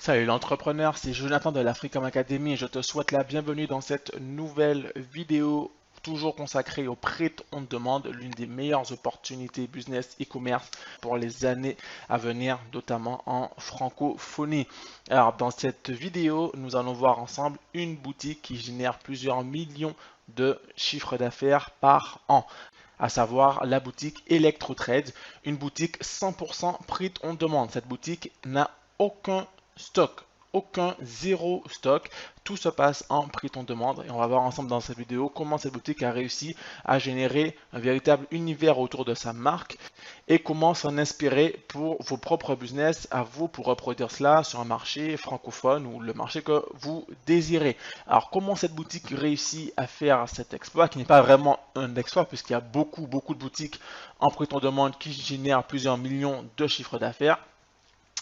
Salut l'entrepreneur, c'est Jonathan de la Freecom Academy et je te souhaite la bienvenue dans cette nouvelle vidéo toujours consacrée au prêt on demande, l'une des meilleures opportunités business e-commerce pour les années à venir, notamment en francophonie. Alors dans cette vidéo, nous allons voir ensemble une boutique qui génère plusieurs millions de chiffres d'affaires par an, à savoir la boutique ElectroTrade, une boutique 100% print on demande. Cette boutique n'a aucun stock, aucun zéro stock. Tout se passe en print on demande et on va voir ensemble dans cette vidéo comment cette boutique a réussi à générer un véritable univers autour de sa marque et comment s'en inspirer pour vos propres business, à vous pour reproduire cela sur un marché francophone ou le marché que vous désirez. Alors comment cette boutique réussit à faire cet exploit qui n'est pas vraiment un exploit puisqu'il y a beaucoup de boutiques en print on demande qui génèrent plusieurs millions de chiffres d'affaires.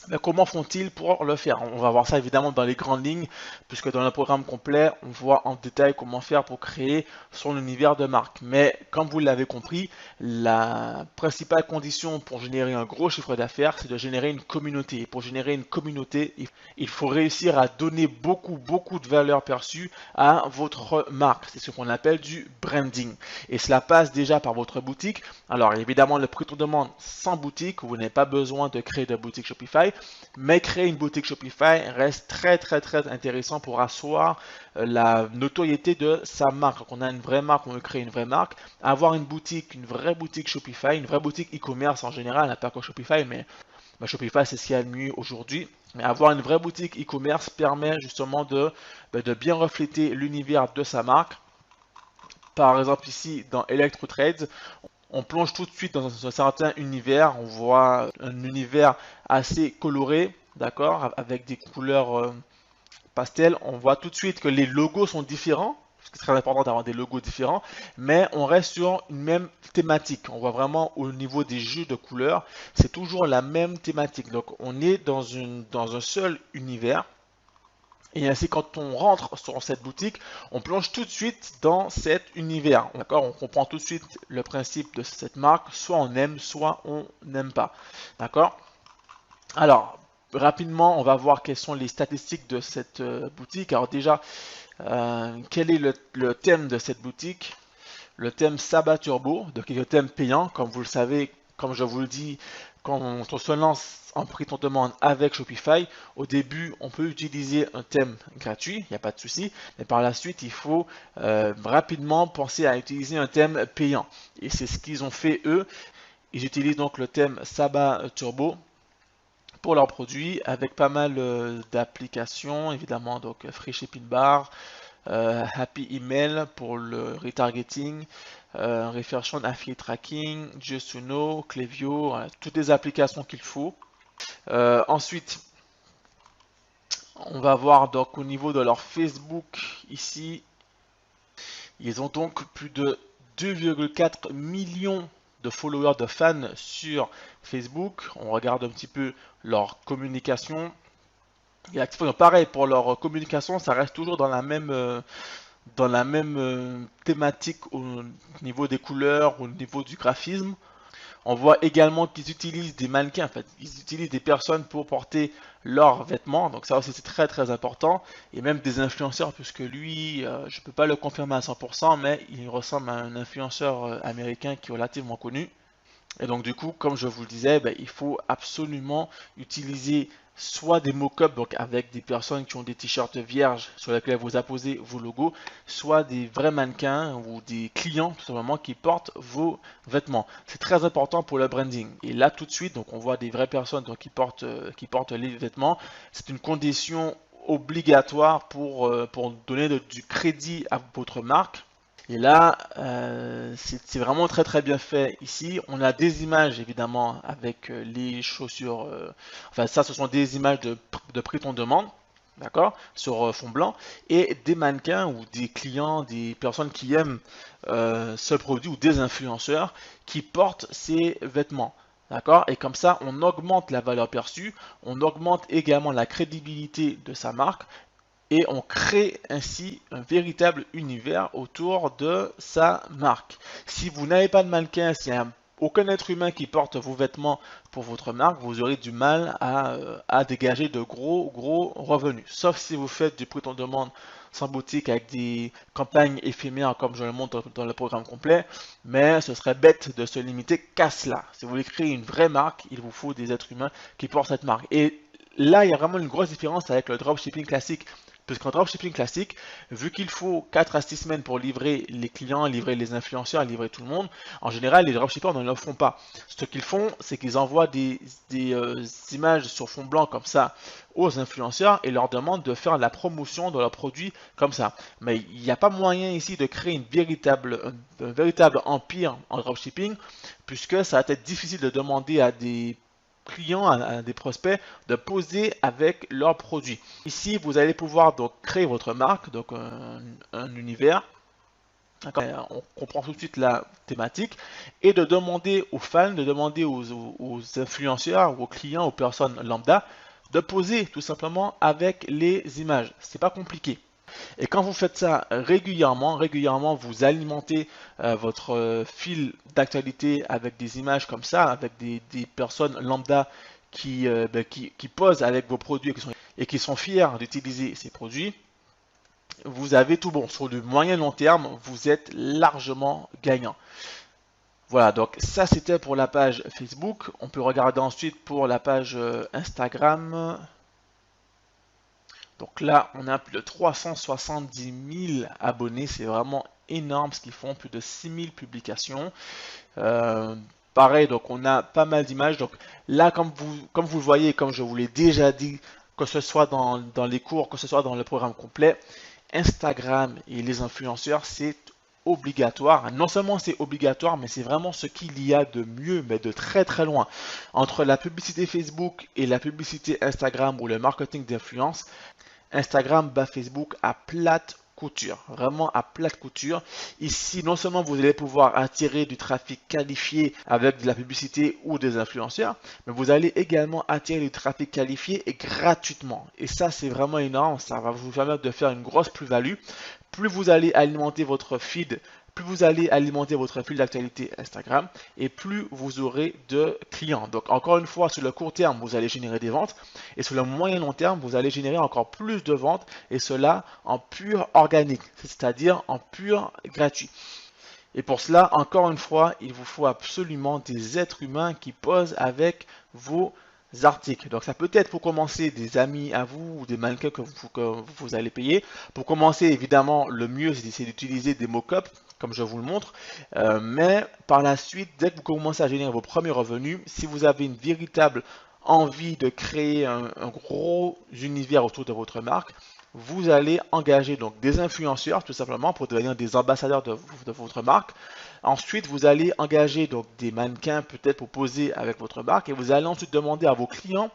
Mais comment font-ils pour le faire? On va voir ça évidemment dans les grandes lignes, puisque dans le programme complet, on voit en détail comment faire pour créer son univers de marque. Mais comme vous l'avez compris, la principale condition pour générer un gros chiffre d'affaires, c'est de générer une communauté. Et pour générer une communauté, il faut réussir à donner beaucoup de valeur perçue à votre marque. C'est ce qu'on appelle du branding. Et cela passe déjà par votre boutique. Alors évidemment, le prix on demande sans boutique, vous n'avez pas besoin de créer de boutique Shopify. Mais créer une boutique Shopify reste très intéressant pour asseoir la notoriété de sa marque. Donc on a une vraie marque, on veut créer une vraie marque. Avoir une boutique, une vraie boutique Shopify, une vraie boutique e-commerce en général, pas que Shopify, mais Shopify c'est ce qu'il y a de mieux aujourd'hui. Mais avoir une vraie boutique e-commerce permet justement de bien refléter l'univers de sa marque. Par exemple ici dans ElectroTrade, on plonge tout de suite dans un certain univers, on voit un univers assez coloré, d'accord, avec des couleurs pastel. On voit tout de suite que les logos sont différents, parce que c'est très important d'avoir des logos différents, mais on reste sur une même thématique. On voit vraiment au niveau des jeux de couleurs, c'est toujours la même thématique. Donc on est dans un seul univers. Et ainsi, quand on rentre sur cette boutique, on plonge tout de suite dans cet univers. D'accord? On comprend tout de suite le principe de cette marque. Soit on aime, soit on n'aime pas. D'accord? Alors, rapidement, on va voir quelles sont les statistiques de cette boutique. Alors déjà, quel est le thème de cette boutique? Le thème Sabbat Turbo, donc le thème payant, comme vous le savez, comme je vous le dis, quand on se lance en prix on demande avec Shopify, au début on peut utiliser un thème gratuit, il n'y a pas de souci, mais par la suite il faut rapidement penser à utiliser un thème payant. Et c'est ce qu'ils ont fait eux. Ils utilisent donc le thème Sabbat Turbo pour leurs produits avec pas mal d'applications, évidemment, donc Free Shipping Bar, Happy Email pour le retargeting, Reflection Affiliate Tracking, Justuno, Klaviyo, toutes les applications qu'il faut. Ensuite, on va voir donc au niveau de leur Facebook ici, ils ont donc plus de 2,4 millions de followers, de fans sur Facebook. On regarde un petit peu leur communication. Et pareil, pour leur communication, ça reste toujours dans la même thématique au niveau des couleurs, au niveau du graphisme. On voit également qu'ils utilisent des mannequins, en fait, ils utilisent des personnes pour porter leurs vêtements, donc ça aussi c'est très important, et même des influenceurs, puisque lui, je ne peux pas le confirmer à 100%, mais il ressemble à un influenceur américain qui est relativement connu. Et donc du coup, comme je vous le disais, il faut absolument utiliser soit des mock-ups donc avec des personnes qui ont des t-shirts vierges sur lesquels vous apposez vos logos, soit des vrais mannequins ou des clients tout simplement qui portent vos vêtements. C'est très important pour le branding. Et là tout de suite, donc on voit des vraies personnes donc, qui portent les vêtements. C'est une condition obligatoire pour donner du crédit à votre marque. Et là, c'est vraiment très bien fait ici. On a des images évidemment avec les chaussures. Enfin, ça, ce sont des images de prix on demande, d'accord, sur fond blanc, et des mannequins ou des clients, des personnes qui aiment ce produit ou des influenceurs qui portent ces vêtements. D'accord? Et comme ça, on augmente la valeur perçue, on augmente également la crédibilité de sa marque et on crée ainsi un véritable univers autour de sa marque. Si vous n'avez pas de mannequin, s'il y a aucun être humain qui porte vos vêtements pour votre marque, vous aurez du mal à dégager de gros revenus. Sauf si vous faites du prêt en demande sans boutique avec des campagnes éphémères comme je le montre dans le programme complet, mais ce serait bête de se limiter qu'à cela. Si vous voulez créer une vraie marque, il vous faut des êtres humains qui portent cette marque. Et là, il y a vraiment une grosse différence avec le dropshipping classique. Puisqu'en dropshipping classique, vu qu'il faut 4 à 6 semaines pour livrer les clients, livrer les influenceurs, livrer tout le monde, en général, les dropshippers ne le font pas. Ce qu'ils font, c'est qu'ils envoient des images sur fond blanc comme ça aux influenceurs et leur demandent de faire la promotion de leurs produits comme ça. Mais il n'y a pas moyen ici de créer un véritable empire en dropshipping, puisque ça va être difficile de demander à des clients, à des prospects de poser avec leurs produits. Ici, vous allez pouvoir donc créer votre marque, donc un univers. On comprend tout de suite la thématique et de demander aux fans, de demander aux influenceurs, aux clients, aux personnes lambda de poser tout simplement avec les images. C'est pas compliqué. Et quand vous faites ça régulièrement, vous alimentez votre fil d'actualité avec des images comme ça, avec des personnes lambda qui posent avec vos produits et qui sont fiers d'utiliser ces produits. Vous avez tout bon. Sur le moyen long terme, vous êtes largement gagnant. Voilà, donc ça c'était pour la page Facebook. On peut regarder ensuite pour la page Instagram. Donc là, on a plus de 370 000 abonnés. C'est vraiment énorme ce qu'ils font. Plus de 6 000 publications. Pareil, donc on a pas mal d'images. Donc là, comme vous le voyez, comme je vous l'ai déjà dit, que ce soit dans les cours, que ce soit dans le programme complet, Instagram et les influenceurs, c'est obligatoire. Non seulement c'est obligatoire, mais c'est vraiment ce qu'il y a de mieux, mais de très loin. Entre la publicité Facebook et la publicité Instagram ou le marketing d'influence, Instagram bat Facebook à plate couture, vraiment à plate couture. Ici, non seulement vous allez pouvoir attirer du trafic qualifié avec de la publicité ou des influenceurs, mais vous allez également attirer du trafic qualifié et gratuitement. Et ça, c'est vraiment énorme. Ça va vous permettre de faire une grosse plus-value. Plus vous allez alimenter votre feed, d'actualité Instagram et plus vous aurez de clients. Donc encore une fois, sur le court terme, vous allez générer des ventes et sur le moyen long terme, vous allez générer encore plus de ventes et cela en pur organique, c'est-à-dire en pur gratuit. Et pour cela, encore une fois, il vous faut absolument des êtres humains qui posent avec vos articles. Donc ça peut être pour commencer des amis à vous ou des mannequins que vous allez payer. Pour commencer, évidemment, le mieux c'est d'utiliser des mock-ups comme je vous le montre, mais par la suite, dès que vous commencez à générer vos premiers revenus, si vous avez une véritable envie de créer un gros univers autour de votre marque, vous allez engager donc des influenceurs tout simplement pour devenir des ambassadeurs de votre marque. Ensuite, vous allez engager donc des mannequins peut-être pour poser avec votre marque et vous allez ensuite demander à vos clients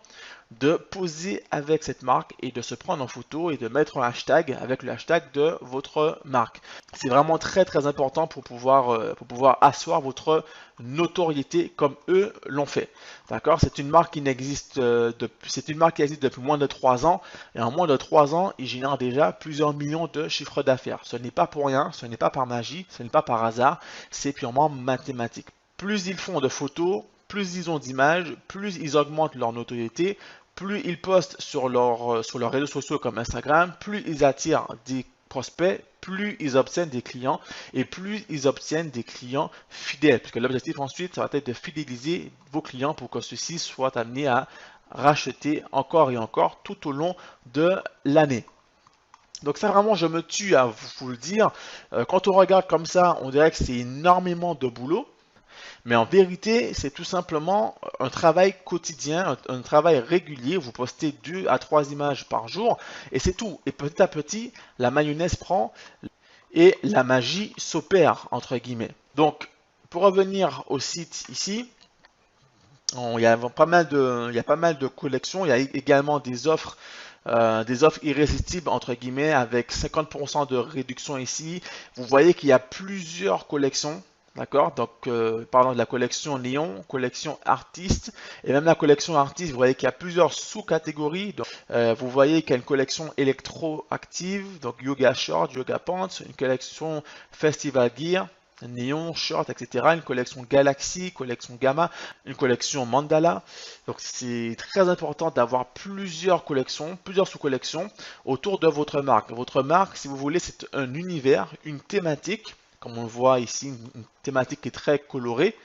de poser avec cette marque et de se prendre en photo et de mettre un hashtag avec le hashtag de votre marque. C'est vraiment très important pour pouvoir asseoir votre notoriété comme eux l'ont fait. D'accord? C'est une marque qui existe depuis moins de 3 ans et en moins de 3 ans, ils génèrent déjà plusieurs millions de chiffres d'affaires. Ce n'est pas pour rien, ce n'est pas par magie, ce n'est pas par hasard, c'est purement mathématique. Plus ils font de photos, plus ils ont d'images, plus ils augmentent leur notoriété, plus ils postent sur leurs réseaux sociaux comme Instagram, plus ils attirent des prospects, plus ils obtiennent des clients et plus ils obtiennent des clients fidèles. Puisque l'objectif ensuite, ça va être de fidéliser vos clients pour que ceux-ci soient amenés à racheter encore et encore tout au long de l'année. Donc ça vraiment, je me tue à vous le dire. Quand on regarde comme ça, on dirait que c'est énormément de boulot. Mais en vérité, c'est tout simplement un travail quotidien, un travail régulier. Vous postez 2 à 3 images par jour et c'est tout. Et petit à petit, la mayonnaise prend et la magie s'opère, entre guillemets. Donc, pour revenir au site ici, il y a pas mal de collections. Il y a également des offres irrésistibles entre guillemets avec 50% de réduction ici. Vous voyez qu'il y a plusieurs collections. D'accord, donc parlons de la collection Léon, collection artiste, et même la collection artiste, vous voyez qu'il y a plusieurs sous-catégories. Vous voyez qu'il y a une collection électro-active, donc yoga short, yoga pants, une collection festival gear, néon, short, etc. Une collection Galaxy, collection Gamma, une collection Mandala. Donc c'est très important d'avoir plusieurs collections, plusieurs sous-collections autour de votre marque. Votre marque, si vous voulez, c'est un univers, une thématique, comme on le voit ici, une thématique qui est très colorée.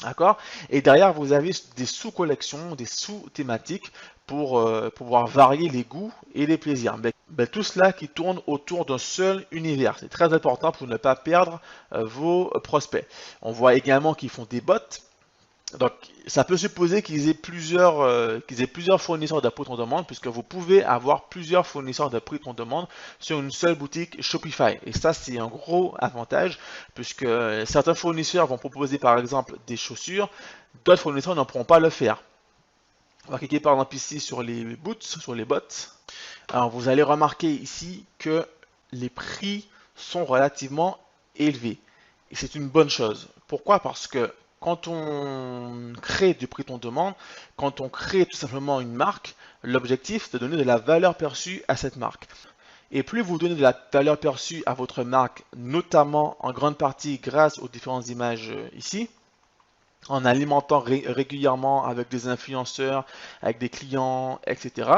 D'accord? Et derrière, vous avez des sous-collections, des sous-thématiques pour pouvoir varier les goûts et les plaisirs. Tout cela qui tourne autour d'un seul univers. C'est très important pour ne pas perdre vos prospects. On voit également qu'ils font des bots. Donc, ça peut supposer qu'ils aient plusieurs fournisseurs de prix en demande, puisque vous pouvez avoir plusieurs fournisseurs de prix en demande sur une seule boutique Shopify. Et ça, c'est un gros avantage, puisque certains fournisseurs vont proposer par exemple des chaussures, d'autres fournisseurs ne pourront pas le faire. On va cliquer par exemple ici sur les boots, sur les bots. Alors, vous allez remarquer ici que les prix sont relativement élevés. Et c'est une bonne chose. Pourquoi? Parce que quand on crée du prix on demande, quand on crée tout simplement une marque, l'objectif c'est de donner de la valeur perçue à cette marque. Et plus vous donnez de la valeur perçue à votre marque, notamment en grande partie grâce aux différentes images ici, en alimentant régulièrement avec des influenceurs, avec des clients, etc.,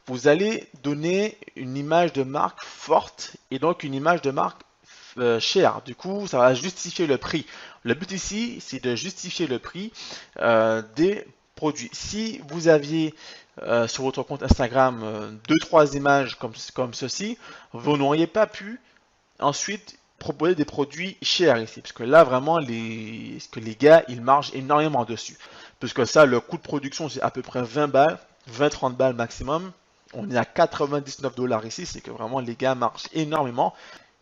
vous allez donner une image de marque forte et donc une image de marque chère. Du coup, ça va justifier le prix. Le but ici, c'est de justifier le prix des produits. Si vous aviez sur votre compte Instagram 2-3 images comme ceci, vous n'auriez pas pu ensuite proposer des produits chers ici, parce que là vraiment les gars ils margent énormément dessus, parce que ça le coût de production c'est à peu près 20 balles, 20-30 balles maximum. On est à 99 $ ici, c'est que vraiment les gars margent énormément.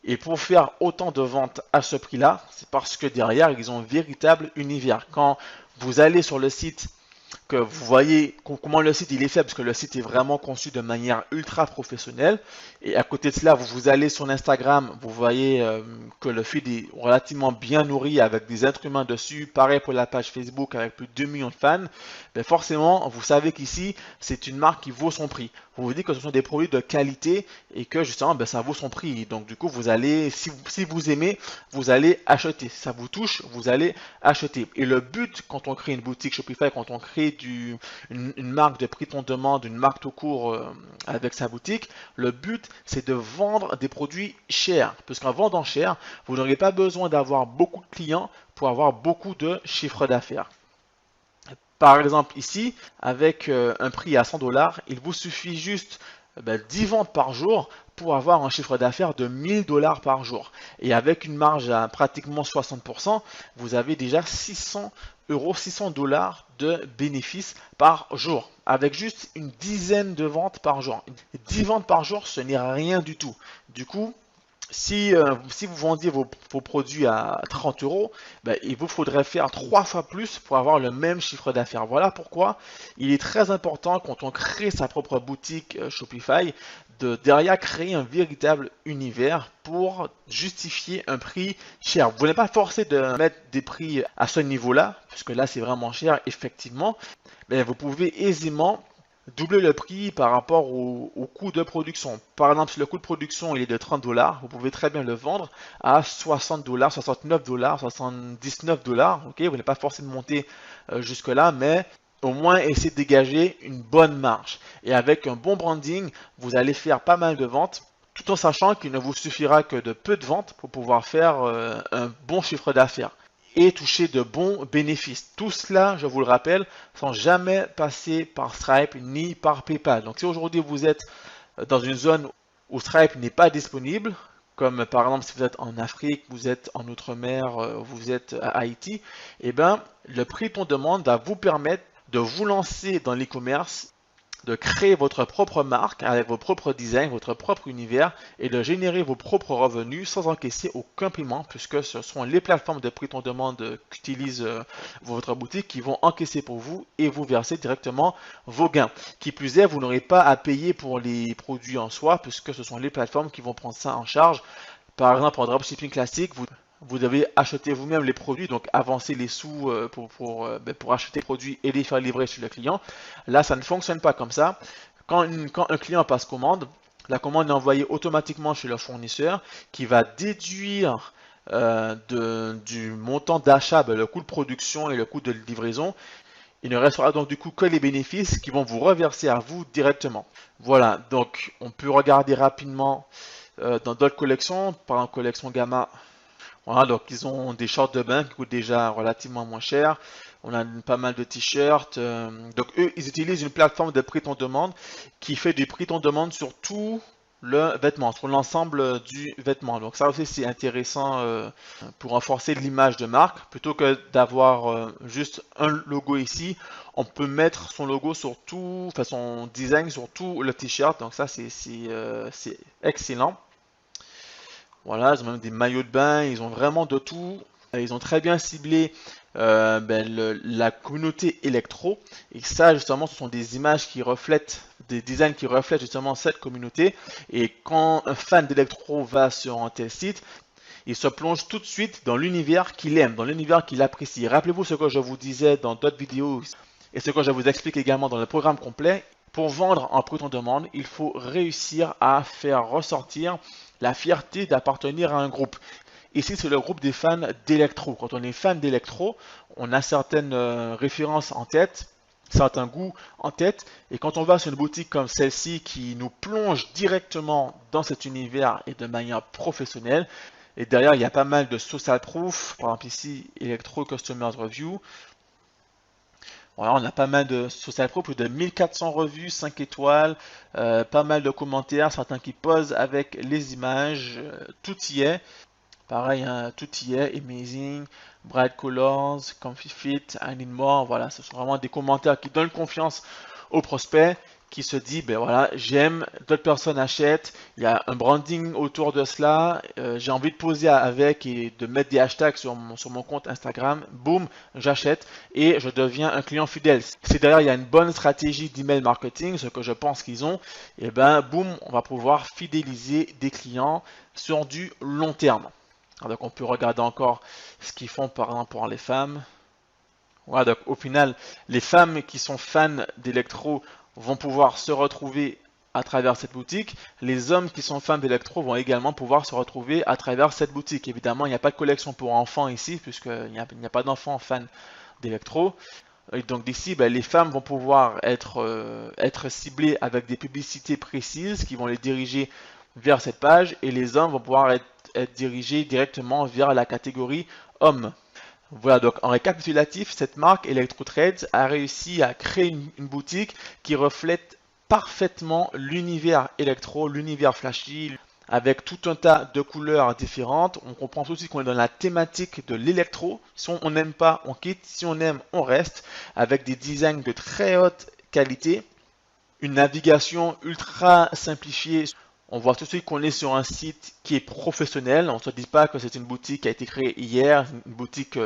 Et pour faire autant de ventes à ce prix-là, c'est parce que derrière ils ont un véritable univers. Quand vous allez sur le site, que vous voyez comment le site il est fait, parce que le site est vraiment conçu de manière ultra professionnelle. Et à côté de cela, vous allez sur Instagram, vous voyez que le feed est relativement bien nourri avec des êtres humains dessus. Pareil pour la page Facebook avec plus de 2 millions de fans. Ben forcément, vous savez qu'ici, c'est une marque qui vaut son prix. Vous vous dites que ce sont des produits de qualité et que justement, ben, ça vaut son prix. Donc du coup, vous allez, si vous aimez, vous allez acheter. Si ça vous touche, vous allez acheter. Et le but, quand on crée une boutique Shopify, quand on crée une marque de prix on demande, une marque tout court avec sa boutique, le but, c'est de vendre des produits chers. Parce qu'en vendant cher, vous n'aurez pas besoin d'avoir beaucoup de clients pour avoir beaucoup de chiffre d'affaires. Par exemple ici, avec un prix à 100 $, il vous suffit juste 10 ventes par jour pour avoir un chiffre d'affaires de 1000 $ par jour. Et avec une marge à pratiquement 60%, vous avez déjà 600 €, 600 $ de bénéfices par jour, avec juste une dizaine de ventes par jour. 10 ventes par jour, ce n'est rien du tout. Du coup, si vous vendiez vos produits à 30 €, il vous faudrait faire 3 fois plus pour avoir le même chiffre d'affaires. Voilà pourquoi il est très important quand on crée sa propre boutique Shopify de derrière créer un véritable univers pour justifier un prix cher. Vous n'êtes pas forcé de mettre des prix à ce niveau-là, puisque là c'est vraiment cher effectivement, mais vous pouvez aisément doubler le prix par rapport au coût de production. Par exemple, si le coût de production il est de 30 $, vous pouvez très bien le vendre à 60 $, 69 $, 79 $. Ok, vous n'avez pas forcément monter jusque-là, mais au moins essayer de dégager une bonne marge. Et avec un bon branding, vous allez faire pas mal de ventes, tout en sachant qu'il ne vous suffira que de peu de ventes pour pouvoir faire un bon chiffre d'affaires et toucher de bons bénéfices. Tout cela, je vous le rappelle, sans jamais passer par Stripe ni par PayPal. Donc si aujourd'hui vous êtes dans une zone où Stripe n'est pas disponible, comme par exemple si vous êtes en Afrique, vous êtes en Outre-mer, vous êtes à Haïti, eh bien le prix qu'on demande va vous permettre de vous lancer dans l'e-commerce, de créer votre propre marque avec vos propres designs, votre propre univers et de générer vos propres revenus sans encaisser aucun paiement, puisque ce sont les plateformes de prix on demande qu'utilise votre boutique qui vont encaisser pour vous et vous verser directement vos gains. Qui plus est, vous n'aurez pas à payer pour les produits en soi, puisque ce sont les plateformes qui vont prendre ça en charge. Par exemple, en dropshipping classique, vous devez acheter vous-même les produits, donc avancer les sous pour acheter les produits et les faire livrer chez le client. Là, ça ne fonctionne pas comme ça. Quand un client passe commande, la commande est envoyée automatiquement chez le fournisseur qui va déduire du montant d'achat, le coût de production et le coût de livraison. Il ne restera donc du coup que les bénéfices qui vont vous reverser à vous directement. Voilà, donc on peut regarder rapidement dans d'autres collections, par exemple collection Gamma. Voilà, donc ils ont des shorts de bain qui coûtent déjà relativement moins cher. On a pas mal de t-shirts. Donc eux, ils utilisent une plateforme de prix en demande qui fait du prix en demande sur tout le vêtement, sur l'ensemble du vêtement. Donc ça aussi c'est intéressant pour renforcer l'image de marque. Plutôt que d'avoir juste un logo ici, on peut mettre son logo sur tout, enfin son design sur tout le t-shirt. Donc ça c'est excellent. Voilà, ils ont même des maillots de bain, ils ont vraiment de tout. Ils ont très bien ciblé la communauté électro. Et ça, justement, ce sont des images qui reflètent, des designs qui reflètent justement cette communauté. Et quand un fan d'électro va sur un tel site, il se plonge tout de suite dans l'univers qu'il aime, dans l'univers qu'il apprécie. Rappelez-vous ce que je vous disais dans d'autres vidéos et ce que je vous explique également dans le programme complet. Pour vendre en prix en demande, il faut réussir à faire ressortir la fierté d'appartenir à un groupe. Ici, c'est le groupe des fans d'électro. Quand on est fan d'électro, on a certaines références en tête, certains goûts en tête. Et quand on va sur une boutique comme celle-ci qui nous plonge directement dans cet univers et de manière professionnelle, et derrière, il y a pas mal de social proof. Par exemple, ici, Electro Customers Review. Voilà, on a pas mal de social proof, plus de 1400 revues, 5 étoiles, pas mal de commentaires, certains qui posent avec les images, tout y est. Pareil, hein, tout y est, amazing, bright colors, comfy fit, I need more. Voilà, ce sont vraiment des commentaires qui donnent confiance aux prospects qui se dit, ben voilà, j'aime, d'autres personnes achètent, il y a un branding autour de cela, j'ai envie de poser avec et de mettre des hashtags sur mon compte Instagram, boum, j'achète et je deviens un client fidèle. Si derrière il y a une bonne stratégie d'email marketing, ce que je pense qu'ils ont, et ben boum, on va pouvoir fidéliser des clients sur du long terme. Alors, donc on peut regarder encore ce qu'ils font par exemple pour les femmes. Voilà, donc au final, les femmes qui sont fans d'électro vont pouvoir se retrouver à travers cette boutique. Les hommes qui sont fans d'électro vont également pouvoir se retrouver à travers cette boutique. Évidemment, il n'y a pas de collection pour enfants ici, puisqu'il n'y a pas d'enfants fans d'électro. Et donc d'ici, les femmes vont pouvoir être ciblées avec des publicités précises qui vont les diriger vers cette page, et les hommes vont pouvoir être dirigés directement vers la catégorie hommes. Voilà, donc en récapitulatif, cette marque ElectroTrades a réussi à créer une boutique qui reflète parfaitement l'univers électro, l'univers flashy, avec tout un tas de couleurs différentes. On comprend aussi qu'on est dans la thématique de l'électro. Si on n'aime pas, on quitte. Si on aime, on reste. Avec des designs de très haute qualité, une navigation ultra simplifiée. On voit tout de suite qu'on est sur un site qui est professionnel. On ne se dit pas que c'est une boutique qui a été créée hier, une boutique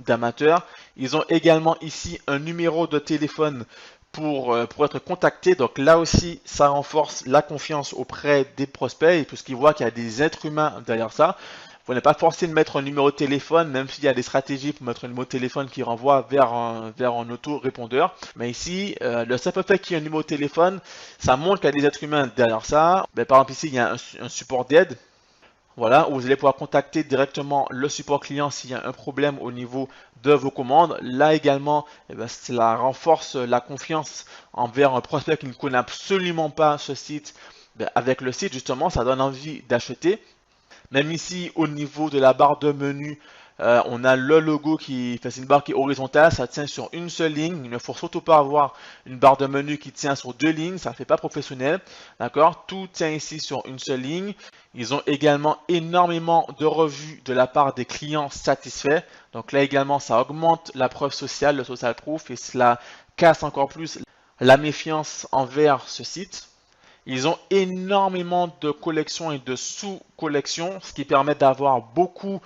d'amateurs. Ils ont également ici un numéro de téléphone pour être contacté. Donc là aussi, ça renforce la confiance auprès des prospects, puisqu'ils voient qu'il y a des êtres humains derrière ça. Vous n'êtes pas forcé de mettre un numéro de téléphone, même s'il y a des stratégies pour mettre un numéro de téléphone qui renvoie vers un auto-répondeur. Mais ici, le simple fait qu'il y ait un numéro de téléphone, ça montre qu'il y a des êtres humains derrière ça. Par exemple, ici, il y a un support d'aide. Voilà, où vous allez pouvoir contacter directement le support client s'il y a un problème au niveau de vos commandes. Là également, cela renforce la confiance envers un prospect qui ne connaît absolument pas ce site. Avec le site, justement, ça donne envie d'acheter. Même ici, au niveau de la barre de menu, on a le logo qui fait une barre qui est horizontale, ça tient sur une seule ligne. Il ne faut surtout pas avoir une barre de menu qui tient sur deux lignes, ça ne fait pas professionnel. D'accord? Tout tient ici sur une seule ligne. Ils ont également énormément de revues de la part des clients satisfaits. Donc là également, ça augmente la preuve sociale, le social proof, et cela casse encore plus la méfiance envers ce site. Ils ont énormément de collections et de sous-collections, ce qui permet d'avoir beaucoup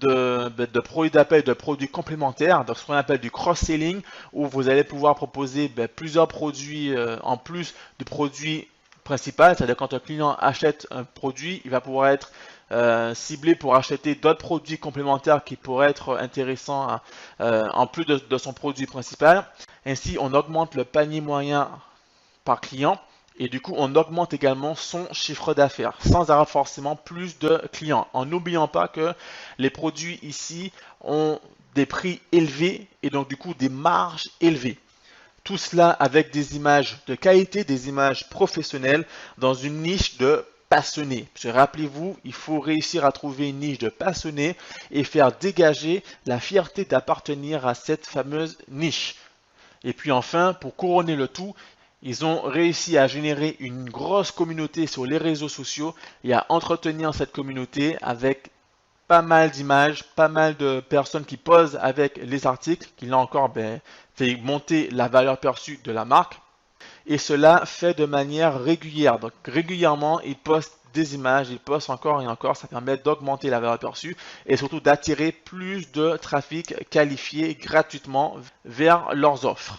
de produits d'appel, de produits complémentaires, donc ce qu'on appelle du cross-selling, où vous allez pouvoir proposer plusieurs produits en plus du produit principal, c'est-à-dire quand un client achète un produit, il va pouvoir être ciblé pour acheter d'autres produits complémentaires qui pourraient être intéressants en plus de son produit principal. Ainsi, on augmente le panier moyen par client. Et du coup, on augmente également son chiffre d'affaires sans avoir forcément plus de clients. En n'oubliant pas que les produits ici ont des prix élevés et donc du coup des marges élevées. Tout cela avec des images de qualité, des images professionnelles dans une niche de passionnés. Rappelez-vous, il faut réussir à trouver une niche de passionnés et faire dégager la fierté d'appartenir à cette fameuse niche. Et puis enfin, pour couronner le tout, ils ont réussi à générer une grosse communauté sur les réseaux sociaux et à entretenir cette communauté avec pas mal d'images, pas mal de personnes qui posent avec les articles, qui là encore fait monter la valeur perçue de la marque. Et cela fait de manière régulière. Donc régulièrement, ils postent des images, ils postent encore et encore. Ça permet d'augmenter la valeur perçue et surtout d'attirer plus de trafic qualifié gratuitement vers leurs offres.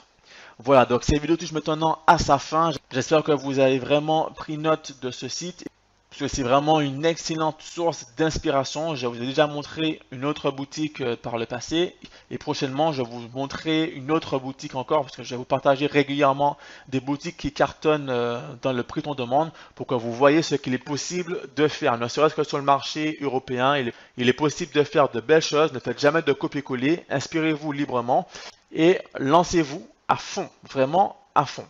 Voilà, donc cette vidéo touche maintenant à sa fin. J'espère que vous avez vraiment pris note de ce site, parce que c'est vraiment une excellente source d'inspiration. Je vous ai déjà montré une autre boutique par le passé, et prochainement je vais vous montrer une autre boutique encore, parce que je vais vous partager régulièrement des boutiques qui cartonnent dans le prix qu'on demande, pour que vous voyez ce qu'il est possible de faire, ne serait-ce que sur le marché européen. Il est possible de faire de belles choses. Ne faites jamais de copier-coller, inspirez-vous librement et lancez-vous à fond, vraiment à fond.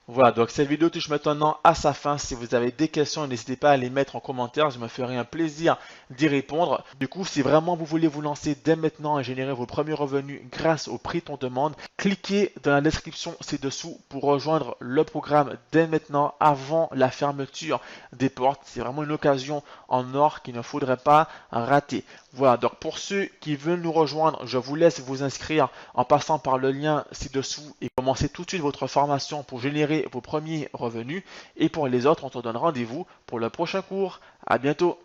Voilà, donc cette vidéo touche maintenant à sa fin. Si vous avez des questions, n'hésitez pas à les mettre en commentaire. Je me ferai un plaisir d'y répondre. Du coup, si vraiment vous voulez vous lancer dès maintenant et générer vos premiers revenus grâce au prix qu'on demande, cliquez dans la description ci-dessous pour rejoindre le programme dès maintenant avant la fermeture des portes. C'est vraiment une occasion en or qu'il ne faudrait pas rater. Voilà, donc pour ceux qui veulent nous rejoindre, je vous laisse vous inscrire en passant par le lien ci-dessous et commencer tout de suite votre formation pour générer vos premiers revenus. Et pour les autres, on se donne rendez-vous pour le prochain cours. À bientôt.